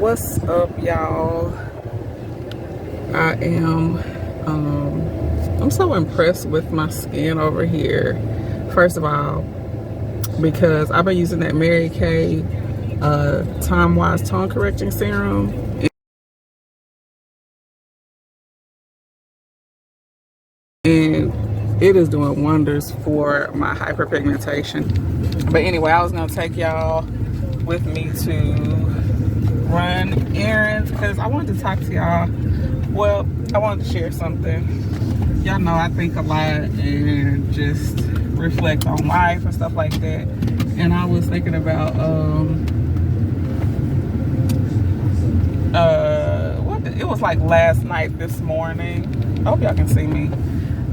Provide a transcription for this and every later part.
What's up, y'all? I am I'm so impressed with my skin over here. First of all, because I've been using that Mary Kay Time Wise Tone Correcting Serum, and it is doing wonders for my hyperpigmentation. But anyway, I was gonna take y'all with me to run errands because I wanted to talk to y'all. Well, I wanted to share something. Y'all know I think a lot and just reflect on life and stuff like that. And I was thinking about what it was like last night, this morning. I hope y'all can see me.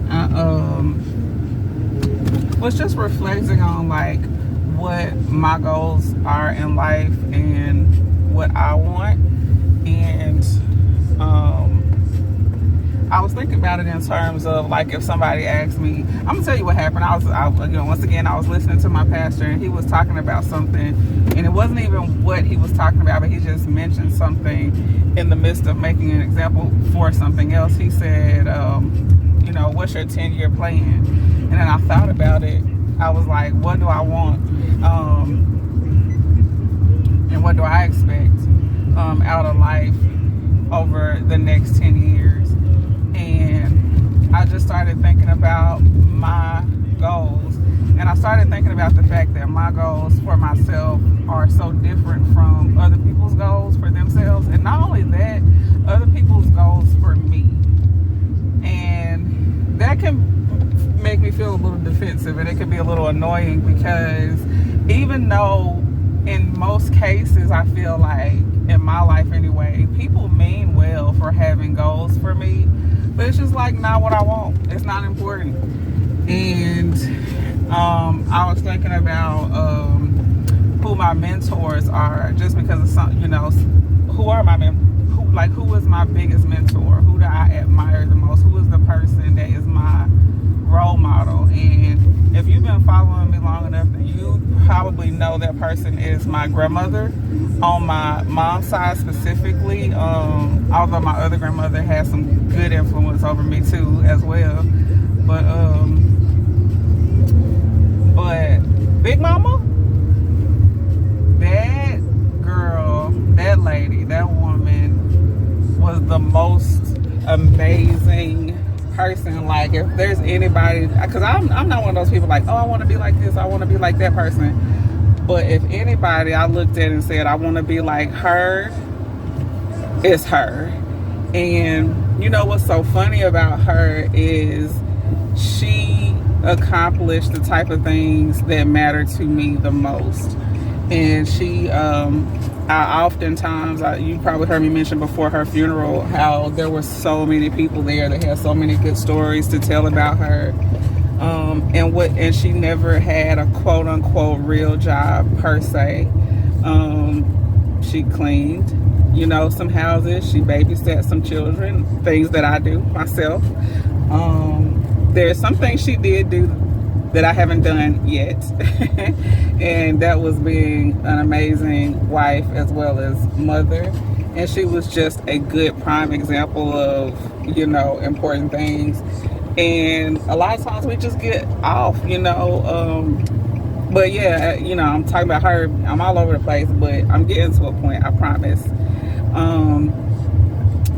I was just reflecting on like what my goals are in life and what I want. And I was thinking about it in terms of like if somebody asked me, I'm gonna tell you what happened. Once again, I was listening to my pastor and he was talking about something, and it wasn't even what he was talking about, but he just mentioned something in the midst of making an example for something else. He said, what's your 10-year plan? And then I thought about it. I was like, what do I want? And what do I expect out of life over the next 10 years? And I just started thinking about my goals. And I started thinking about the fact that my goals for myself are so different from other people's goals for themselves. And not only that, other people's goals for me. And that can make me feel a little defensive, and it can be a little annoying, because even though in most cases I feel like, in my life anyway, people mean well for having goals for me, but it's just like not what I want. It's not important. And I was thinking about who my mentors are, just because of some, who are my who is my biggest mentor? Who do I admire the most? Who is the person that is my role model? And if you've been following me long enough, then you probably know that person is my grandmother, on my mom's side specifically. Although my other grandmother has some good influence over me too as well. But Big Mama, that girl, that lady, that woman was the most amazing person. Like, if there's anybody, because I'm not one of those people like, oh, I want to be like this, I want to be like that person. But if anybody I looked at and said I want to be like her, it's her. And you know what's so funny about her is she accomplished the type of things that matter to me the most. And she I oftentimes, you probably heard me mention before her funeral how there were so many people there that had so many good stories to tell about her. And she never had a quote unquote real job per se. She cleaned, some houses. She babysat some children, things that I do myself. There's some things she did do that I haven't done yet. And that was being an amazing wife as well as mother. And she was just a good prime example of, important things. And a lot of times we just get off, but yeah, I'm talking about her. I'm all over the place, but I'm getting to a point, I promise.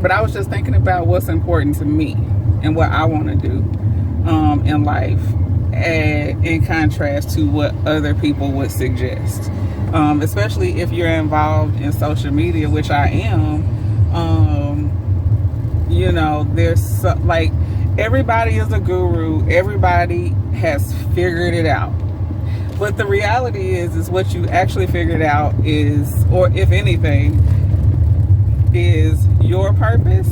But I was just thinking about what's important to me and what I want to do in life, in contrast to what other people would suggest, especially if you're involved in social media, which I am. There's everybody is a guru, everybody has figured it out, but the reality is what you actually figured out is, or if anything, is your purpose.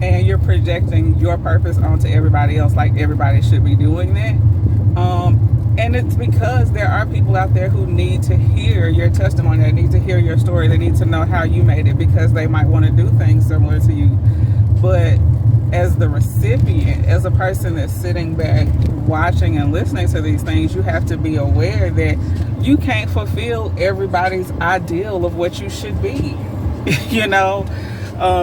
And you're projecting your purpose onto everybody else, like everybody should be doing that. And it's because there are people out there who need to hear your testimony. They need to hear your story. They need to know how you made it, because they might want to do things similar to you. But as the recipient, as a person that's sitting back watching and listening to these things, you have to be aware that you can't fulfill everybody's ideal of what you should be. you know,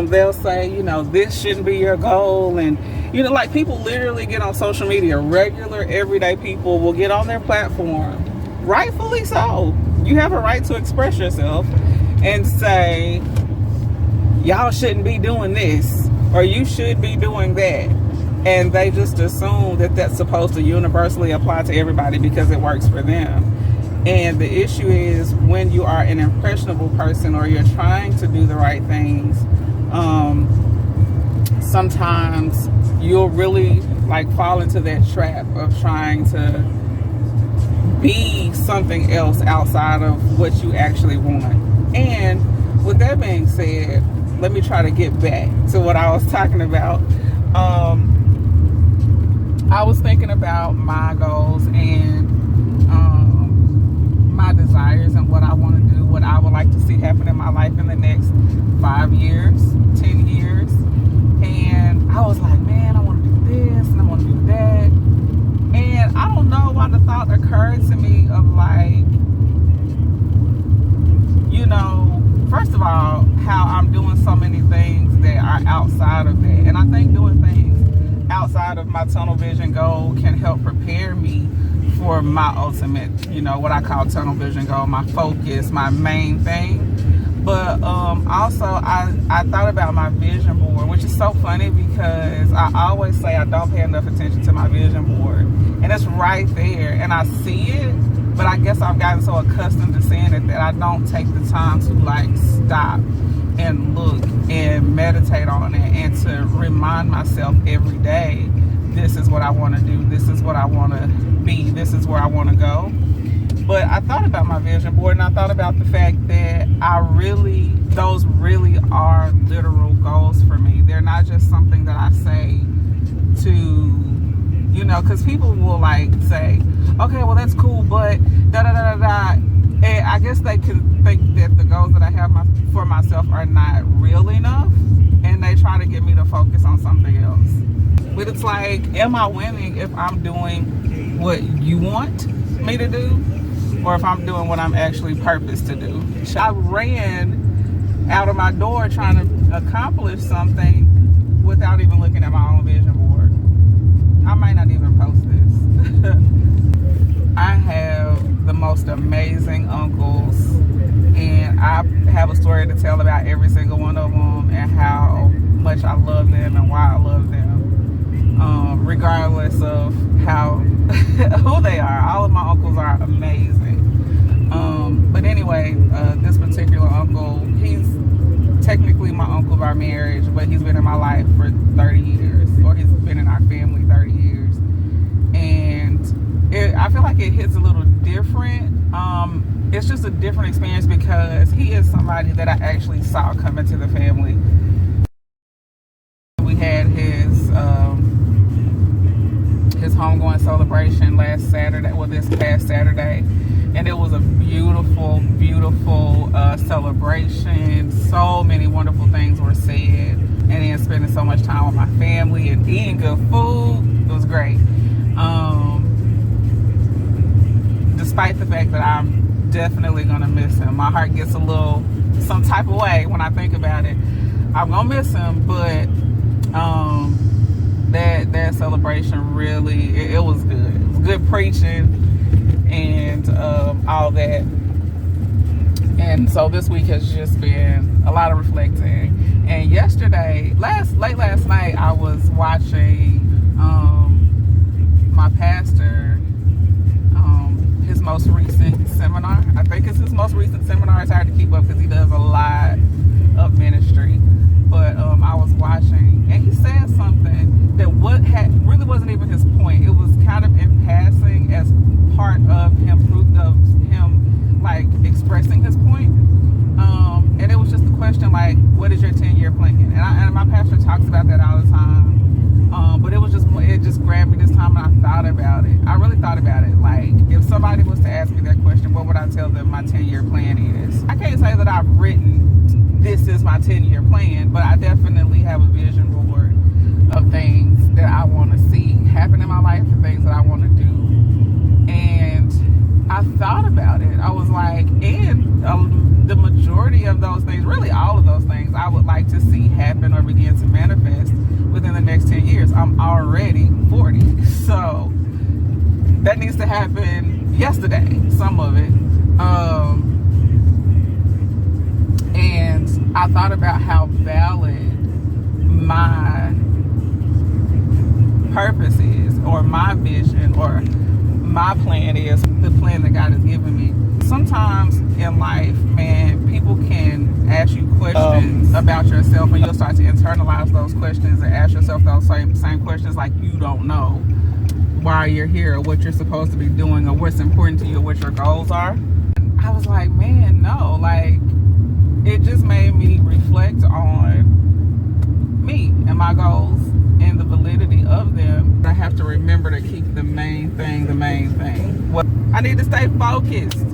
they'll say, you know, this shouldn't be your goal. And, you know, like people literally get on social media, regular, everyday people will get on their platform, rightfully so. You have a right to express yourself and say, y'all shouldn't be doing this, or you should be doing that. And they just assume that that's supposed to universally apply to everybody because it works for them. And the issue is when you are an impressionable person or you're trying to do the right things, sometimes you'll really like fall into that trap of trying to be something else outside of what you actually want. And with that being said, let me try to get back to what I was talking about. I was thinking about my goals and my desires and what I want to do, what I would like to see happen in my life in the next 5 years, 10 years. And I was like, man, I want to do this and I want to do that. And I don't know why the thought occurred to me of like, you know, first of all, how I'm doing so many things that are outside of that. And I think doing things outside of my tunnel vision goal can help prepare me for my ultimate, you know, what I call tunnel vision goal, my focus, my main thing. But also I thought about my vision board, which is so funny because I always say I don't pay enough attention to my vision board. And it's right there and I see it, but I guess I've gotten so accustomed to seeing it that I don't take the time to like stop and look and meditate on it and to remind myself every day, this is what I want to do, this is what I want to be, this is where I want to go. But I thought about my vision board and I thought about the fact that those really are literal goals for me. They're not just something that I say to, you know, because people will like say, okay, well that's cool, but da da da da da. And I guess they can think that the goals that I have for myself are not real enough, and they try to get me to focus on something else. But it's like, am I winning if I'm doing what you want me to do, or if I'm doing what I'm actually purposed to do? I ran out of my door trying to accomplish something without even looking at my own vision board. I might not even post this. I have the most amazing uncles, and I have a story to tell about every single one of them and how much I love them and why I love them, regardless of how who they are. All of my uncles are amazing. But anyway, this particular uncle, he's technically my uncle by marriage, but he's been in my life for 30 years, or he's been in our family 30 years. And I feel like it hits a little different. It's just a different experience because he is somebody that I actually saw come into the family. We had his homegoing celebration last Saturday, well, this past Saturday, and it was a beautiful, beautiful celebration. So many wonderful things were said, and then spending so much time with my family and eating good food. It was great. Despite the fact that I'm definitely gonna miss him, my heart gets a little some type of way when I think about it. I'm gonna miss him, but that celebration really, it was good. It was good preaching and all that. And so this week has just been a lot of reflecting. And yesterday, late last night, I was watching my pastor, his most recent seminar. I think it's his most recent seminar. It's hard to keep up because he does a lot of ministry. But I was watching, and he said something that really wasn't even his point. It was kind of in passing as part of him like expressing his point. And it was just a question like, what is your 10-year plan? And my pastor talks about that all the time. But it just grabbed me this time, and I thought about it. I really thought about it. Like, if somebody was to ask me that question, what would I tell them my 10-year plan is? I can't say that I've written, this is my 10-year plan, but I definitely have a vision board of things that I want to see happen in my life and things that I want to do. And I thought about it. I was like, and the majority of those things, really all of those things, I would like to see happen or begin to manifest within the next 10 years. I'm already 40. So that needs to happen yesterday, some of it. And I thought about how valid my purpose is, or my vision, or my plan is, the plan that God has given me. Sometimes in life, man, people can ask you questions about yourself, and you'll start to internalize those questions and ask yourself those same questions, like you don't know why you're here, or what you're supposed to be doing, or what's important to you, or what your goals are. And I was like, man, no, like, it just made me reflect on me and my goals and the validity of them. I have to remember to keep the main thing the main thing. Well, I need to stay focused.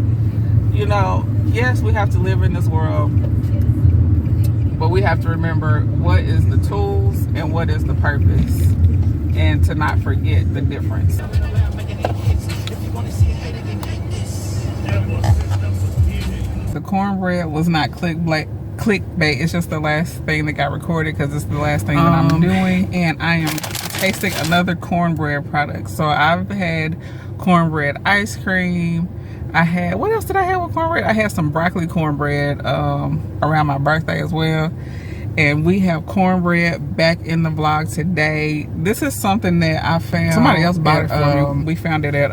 You know, yes, we have to live in this world, but we have to remember what is the tools and what is the purpose, and to not forget the difference. The cornbread was not clickbait. It's just the last thing that got recorded because it's the last thing that I'm doing, and I am tasting another cornbread product. So I've had cornbread ice cream. I had, what else did I have with cornbread? I had some broccoli cornbread around my birthday as well. And we have cornbread back in the vlog today. This is something that I found. Somebody else bought it for me. We found it at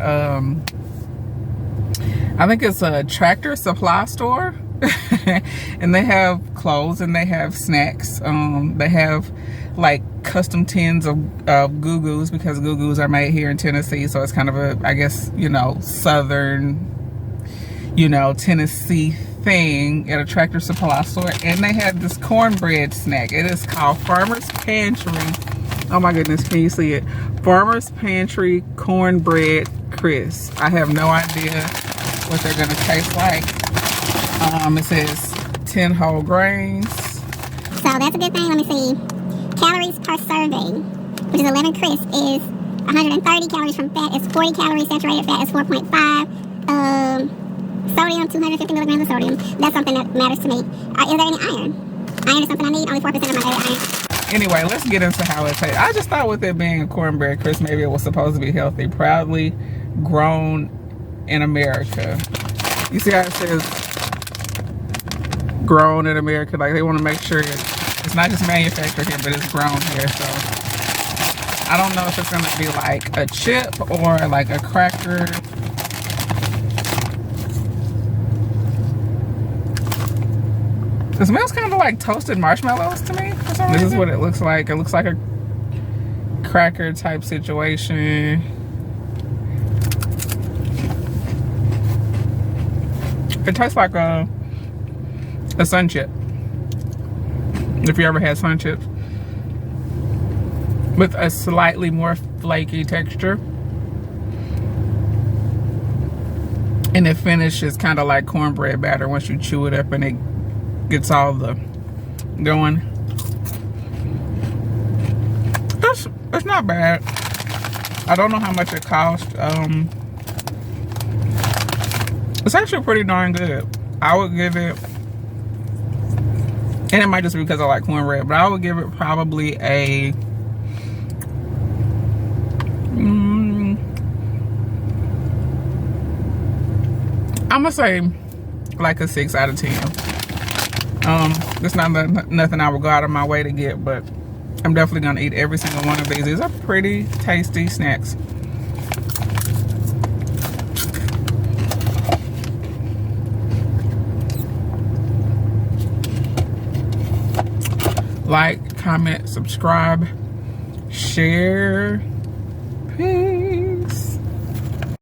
I think it's a Tractor Supply store. And they have clothes and they have snacks. They have like custom tins of Goo Goos, because Goo Goos are made here in Tennessee. So it's kind of a, I guess, you know, southern, you know, Tennessee thing at a Tractor Supply store. And they had this cornbread snack. It is called Farmer's Pantry. Oh my goodness, can you see it? Farmer's Pantry Cornbread Crisp. I have no idea what they're gonna taste like. It says 10 whole grains. So that's a good thing. Let me see. Calories per serving, which is 11 crisp, is 130 calories from fat. It's 40 calories. Saturated fat is 4.5. Sodium, 250 milligrams of sodium. That's something that matters to me. Is there any iron? Iron is something I need. Only 4% of my daily iron. Anyway, let's get into how it tastes. I just thought with it being a cornbread crisp, maybe it was supposed to be healthy. Proudly grown in America. You see how it says grown in America? Like, they want to make sure it's not just manufactured here, but it's grown here. So I don't know if it's gonna be like a chip or like a cracker. It smells kind of like toasted marshmallows to me for some reason. This is what it looks like. It looks like a cracker type situation. It tastes like a Sun Chip. If you ever had Sun Chips. With a slightly more flaky texture. And it finishes kind of like cornbread batter once you chew it up and it gets all the going. It's not bad. I don't know how much it cost. It's actually pretty darn good. I would give it, and it might just be because I like cornbread, but I would give it probably a I'm gonna say like a 6 out of 10. It's not nothing I would go out of my way to get, but I'm definitely gonna eat every single one of these. These are pretty tasty snacks. Like, comment, subscribe, share. Peace.